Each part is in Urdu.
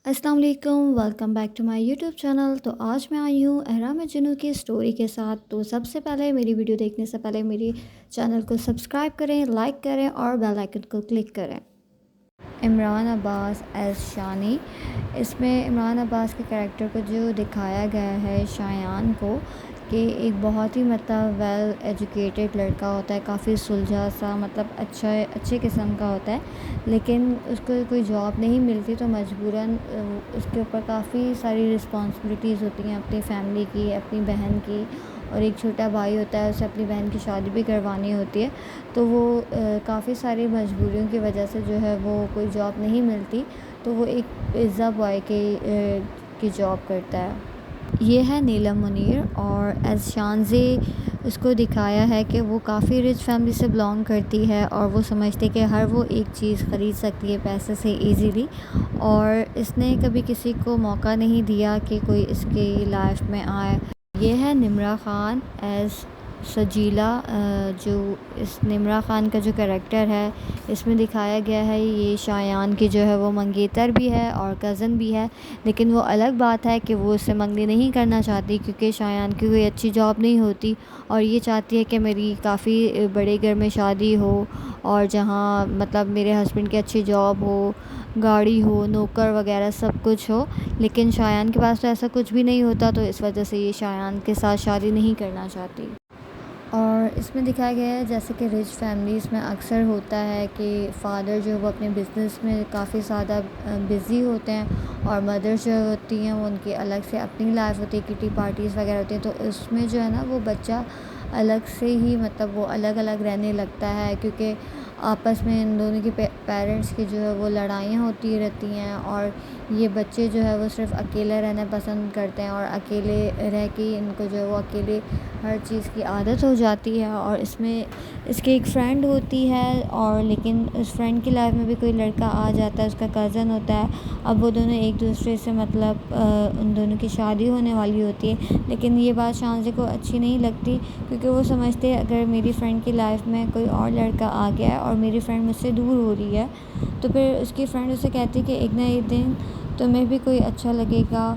السلام علیکم، welcome back to my YouTube channel. تو آج میں آئی ہوں احرام جنو کی سٹوری کے ساتھ۔ تو سب سے پہلے میری ویڈیو دیکھنے سے پہلے میری چینل کو سبسکرائب کریں، لائک کریں اور بیل آئکن کو کلک کریں۔ عمران عباس ایز شانی، اس میں عمران عباس کے کریکٹر کو جو دکھایا گیا ہے شایان کو، کہ ایک بہت ہی ویل ایجوکیٹڈ لڑکا ہوتا ہے، کافی سلجھا سا، اچھے قسم کا ہوتا ہے، لیکن اس کو کوئی جاب نہیں ملتی تو مجبوراً اس کے اوپر کافی ساری رسپانسبلٹیز ہوتی ہیں، اپنی فیملی کی، اپنی بہن کی، اور ایک چھوٹا بھائی ہوتا ہے، اسے اپنی بہن کی شادی بھی کروانی ہوتی ہے۔ تو وہ کافی ساری مجبوریوں کی وجہ سے جو ہے وہ کوئی جاب نہیں ملتی، تو وہ ایک پیزا بوائے کی جاب کرتا ہے۔ یہ ہے نیلم منیر، اور ایز شانزی اس کو دکھایا ہے کہ وہ کافی رچ فیملی سے بلانگ کرتی ہے، اور وہ سمجھتی کہ ہر وہ ایک چیز خرید سکتی ہے پیسے سے ایزیلی، اور اس نے کبھی کسی کو موقع نہیں دیا کہ کوئی اس کی لائف میں آئے۔ یہ ہے نمرہ خان ایز سجیلا، جو اس نمرہ خان کا جو کریکٹر ہے اس میں دکھایا گیا ہے، یہ شایان کی جو ہے وہ منگیتر بھی ہے اور کزن بھی ہے، لیکن وہ الگ بات ہے کہ وہ اس سے منگنی نہیں کرنا چاہتی، کیونکہ شایان کی کوئی اچھی جاب نہیں ہوتی، اور یہ چاہتی ہے کہ میری کافی بڑے گھر میں شادی ہو، اور جہاں میرے ہسبینڈ کی اچھی جاب ہو، گاڑی ہو، نوکر وغیرہ سب کچھ ہو، لیکن شایان کے پاس تو ایسا کچھ بھی نہیں ہوتا، تو اس وجہ سے یہ شایان کے ساتھ شادی نہیں کرنا چاہتی۔ اور اس میں دکھایا گیا ہے جیسے کہ رچ فیملیز میں اکثر ہوتا ہے کہ فادر جو وہ اپنے بزنس میں کافی زیادہ بزی ہوتے ہیں، اور مدرس جو ہوتی ہیں وہ ان کی الگ سے اپنی لائف ہوتی ہے، کٹی پارٹیز وغیرہ ہوتی ہیں، تو اس میں جو ہے نا وہ بچہ الگ سے ہی وہ الگ الگ رہنے لگتا ہے، کیونکہ آپس میں ان دونوں کی پیرنٹس کی جو ہے وہ لڑائیاں ہوتی رہتی ہیں، اور یہ بچے جو ہے وہ صرف اکیلے رہنا پسند کرتے ہیں، اور اکیلے رہ کے ان کو جو ہے وہ اکیلے ہر چیز کی عادت ہو جاتی ہے۔ اور اس میں اس کی ایک فرینڈ ہوتی ہے، اور لیکن اس فرینڈ کی لائف میں بھی کوئی لڑکا آ جاتا ہے، اس کا کزن ہوتا ہے، اب وہ دونوں ایک دوسرے سے ان دونوں کی شادی ہونے والی ہوتی ہے، لیکن یہ بات شانزی کو اچھی نہیں لگتی، کیونکہ وہ سمجھتے ہیں اگر میری فرینڈ کی لائف میں کوئی اور لڑکا آ گیا ہے اور میری فرینڈ مجھ سے دور ہو رہی ہے، تو پھر اس کی فرینڈ اسے کہتی کہ ایک نہ ایک دن تمہیں بھی کوئی اچھا لگے گا۔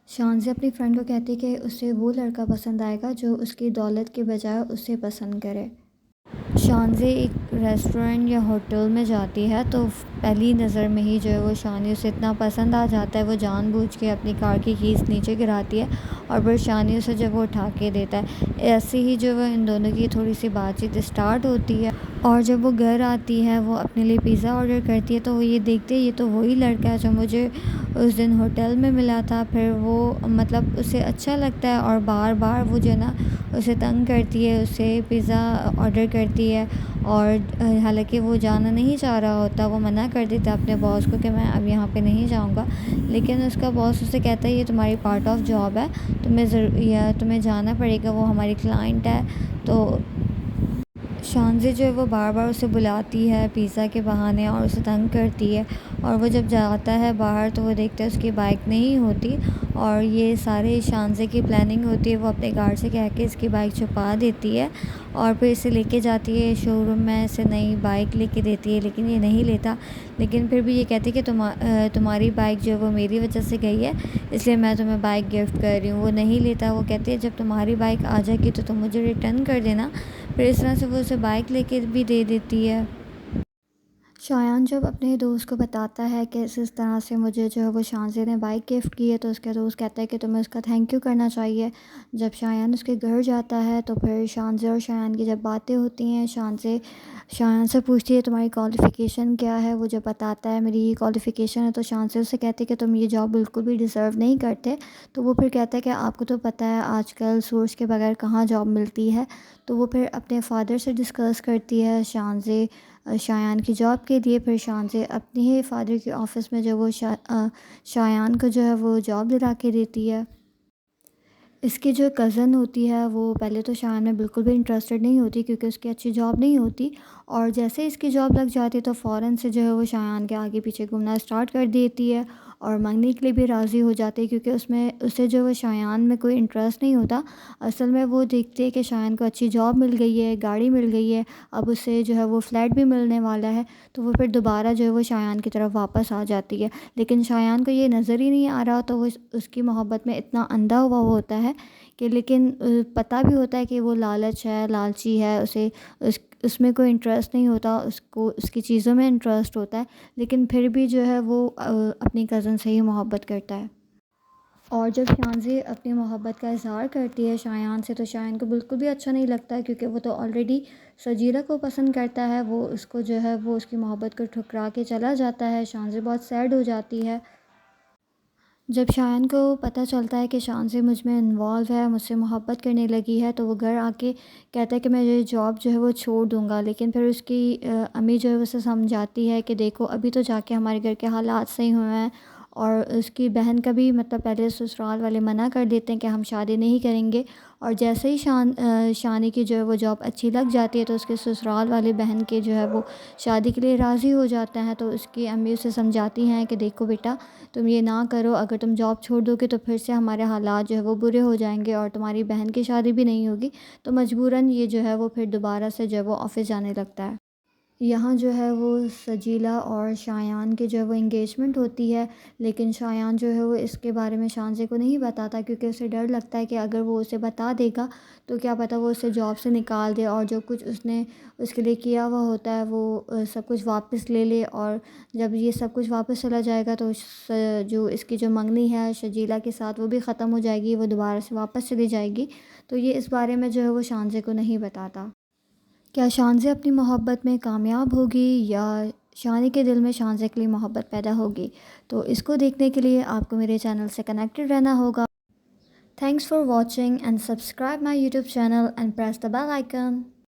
شانزی اپنی فرینڈ کو کہتی کہ اسے وہ لڑکا پسند آئے گا جو اس کی دولت کے بجائے اسے پسند کرے۔ شانزی ایک ریسٹورینٹ یا ہوٹل میں جاتی ہے، تو پہلی نظر میں ہی جو ہے وہ شانی اسے اتنا پسند آ جاتا ہے، وہ جان بوجھ کے اپنی کار کی کیز نیچے گراتی ہے، اور پھر شانی اسے جب وہ اٹھا کے دیتا ہے، ایسے ہی جو وہ ان دونوں کی تھوڑی سی بات چیت اسٹارٹ ہوتی ہے، اور جب وہ گھر آتی ہے وہ اپنے لیے پیزا آرڈر کرتی ہے، تو وہ یہ دیکھتے یہ تو وہی لڑکا ہے جو مجھے اس دن ہوٹل میں ملا تھا، پھر وہ اسے اچھا لگتا ہے، اور بار بار وہ جو ہے نا اسے تنگ کرتی ہے، اسے پیزا آرڈر کرتی ہے، اور حالانکہ وہ جانا نہیں چاہ رہا ہوتا، وہ منع کر دیتا اپنے باس کو کہ میں اب یہاں پہ نہیں جاؤں گا، لیکن اس کا باس اسے کہتا ہے یہ تمہاری پارٹ آف جاب ہے، تمہیں جانا پڑے گا، وہ ہماری کلائنٹ ہے۔ تو شانزی جو ہے وہ بار بار اسے بلاتی ہے پیزا کے بہانے، اور اسے تنگ کرتی ہے، اور وہ جب جاتا ہے باہر تو وہ دیکھتا ہے اس کی بائک نہیں ہوتی، اور یہ سارے شانزی کی پلاننگ ہوتی ہے، وہ اپنے گارڈ سے کہہ کے اس کی بائک چھپا دیتی ہے، اور پھر اسے لے کے جاتی ہے شو روم میں، اسے نئی بائک لے کے دیتی ہے، لیکن یہ نہیں لیتا، لیکن پھر بھی یہ کہتی ہے کہ تمہاری بائک جو ہے وہ میری وجہ سے گئی ہے، اس لیے میں تمہیں بائک گفٹ کر رہی ہوں۔ وہ نہیں لیتا، وہ کہتی ہے جب تمہاری بائک آ جائے گی تو تم مجھے ریٹرن کر دینا، پھر اس طرح سے وہ اسے بائک لے کے بھی دے دیتی ہے۔ شایان جب اپنے دوست کو بتاتا ہے کہ اس طرح سے مجھے جو ہے وہ شانزی نے بائک گفٹ کی ہے، تو اس کا دوست کہتا ہے کہ تمہیں اس کا تھینک یو کرنا چاہیے۔ جب شایان اس کے گھر جاتا ہے تو پھر شانزی اور شایان کی جب باتیں ہوتی ہیں، شانزی شایان سے پوچھتی ہے تمہاری کوالیفیکیشن کیا ہے، وہ جب بتاتا ہے میری یہ کوالیفیکیشن ہے، تو شانزی اسے کہتی ہے کہ تم یہ جاب بالکل بھی ڈیزرو نہیں کرتے، تو وہ پھر کہتا ہے کہ آپ کو تو پتہ ہے آج کل سورس کے بغیر کہاں جاب ملتی ہے، تو وہ پھر اپنے فادر سے ڈسکس کرتی ہے شانزی شایان کی جاب کے لیے، پھر شانزی اپنے ہی فادر کے آفس میں جو وہ شایان کو جو ہے وہ جاب دلا کے دیتی ہے۔ اس کی جو کزن ہوتی ہے وہ پہلے تو شایان میں بالکل بھی انٹرسٹڈ نہیں ہوتی، کیونکہ اس کی اچھی جاب نہیں ہوتی، اور جیسے اس کی جاب لگ جاتی ہے تو فوراً سے جو ہے وہ شایان کے آگے پیچھے گھومنا اسٹارٹ کر دیتی ہے، اور مانگنے کے لیے بھی راضی ہو جاتی ہے، کیونکہ اس میں اسے جو وہ شایان میں کوئی انٹرسٹ نہیں ہوتا۔ اصل میں وہ دیکھتی ہے کہ شایان کو اچھی جاب مل گئی ہے، گاڑی مل گئی ہے، اب اسے جو ہے وہ فلیٹ بھی ملنے والا ہے، تو وہ پھر دوبارہ جو ہے وہ شایان کی طرف واپس آ جاتی ہے۔ لیکن شایان کو یہ نظر ہی نہیں آ رہا، تو وہ اس کی محبت میں اتنا اندھا ہوا ہوتا ہے کہ لیکن پتہ بھی ہوتا ہے کہ وہ لالچ ہے، لالچی ہے، اسے اس میں کوئی انٹرسٹ نہیں ہوتا، اس کو اس کی چیزوں میں انٹرسٹ ہوتا ہے، لیکن پھر بھی جو ہے وہ اپنی کزن سے ہی محبت کرتا ہے۔ اور جب شانزی اپنی محبت کا اظہار کرتی ہے شایان سے، تو شایان کو بالکل بھی اچھا نہیں لگتا ہے، کیونکہ وہ تو آلریڈی سجیرہ کو پسند کرتا ہے، وہ اس کو جو ہے وہ اس کی محبت کو ٹھکرا کے چلا جاتا ہے۔ شانزی بہت سیڈ ہو جاتی ہے۔ جب شایان کو پتہ چلتا ہے کہ شانزی مجھ میں انوالو ہے، مجھ سے محبت کرنے لگی ہے، تو وہ گھر آ کے کہتا ہے کہ میں یہ جاب جو ہے وہ چھوڑ دوں گا، لیکن پھر اس کی امی جو ہے اسے سمجھاتی ہے کہ دیکھو ابھی تو جا کے ہمارے گھر کے حالات صحیح ہوئے ہیں، اور اس کی بہن کا بھی مطلب پہلے سسرال والے منع کر دیتے ہیں کہ ہم شادی نہیں کریں گے، اور جیسے ہی شانی کی جو ہے وہ جاب اچھی لگ جاتی ہے، تو اس کے سسرال والے بہن کے جو ہے وہ شادی کے لیے راضی ہو جاتے ہیں۔ تو اس کی امی اسے سمجھاتی ہیں کہ دیکھو بیٹا، تم یہ نہ کرو، اگر تم جاب چھوڑ دو گے تو پھر سے ہمارے حالات جو ہے وہ برے ہو جائیں گے، اور تمہاری بہن کی شادی بھی نہیں ہوگی، تو مجبوراً یہ جو ہے وہ پھر دوبارہ سے جو ہے وہ آفس جانے لگتا ہے۔ یہاں جو ہے وہ سجیلا اور شایان کی جو ہے وہ انگیجمنٹ ہوتی ہے، لیکن شایان جو ہے وہ اس کے بارے میں شانزی کو نہیں بتاتا، کیونکہ اسے ڈر لگتا ہے کہ اگر وہ اسے بتا دے گا تو کیا پتہ وہ اسے جاب سے نکال دے، اور جو کچھ اس نے اس کے لیے کیا ہوا ہوتا ہے وہ سب کچھ واپس لے لے، اور جب یہ سب کچھ واپس چلا جائے گا تو جو اس کی جو منگنی ہے سجیلا کے ساتھ وہ بھی ختم ہو جائے گی، وہ دوبارہ سے واپس چلی جائے گی۔ تو یہ اس بارے میں جو ہے وہ شانزی کو نہیں بتاتا۔ کیا شانزی اپنی محبت میں کامیاب ہوگی، یا شانی کے دل میں شانزی کے لیے محبت پیدا ہوگی؟ تو اس کو دیکھنے کے لیے آپ کو میرے چینل سے کنیکٹڈ رہنا ہوگا۔ Thanks for watching and subscribe my YouTube channel and press the bell icon.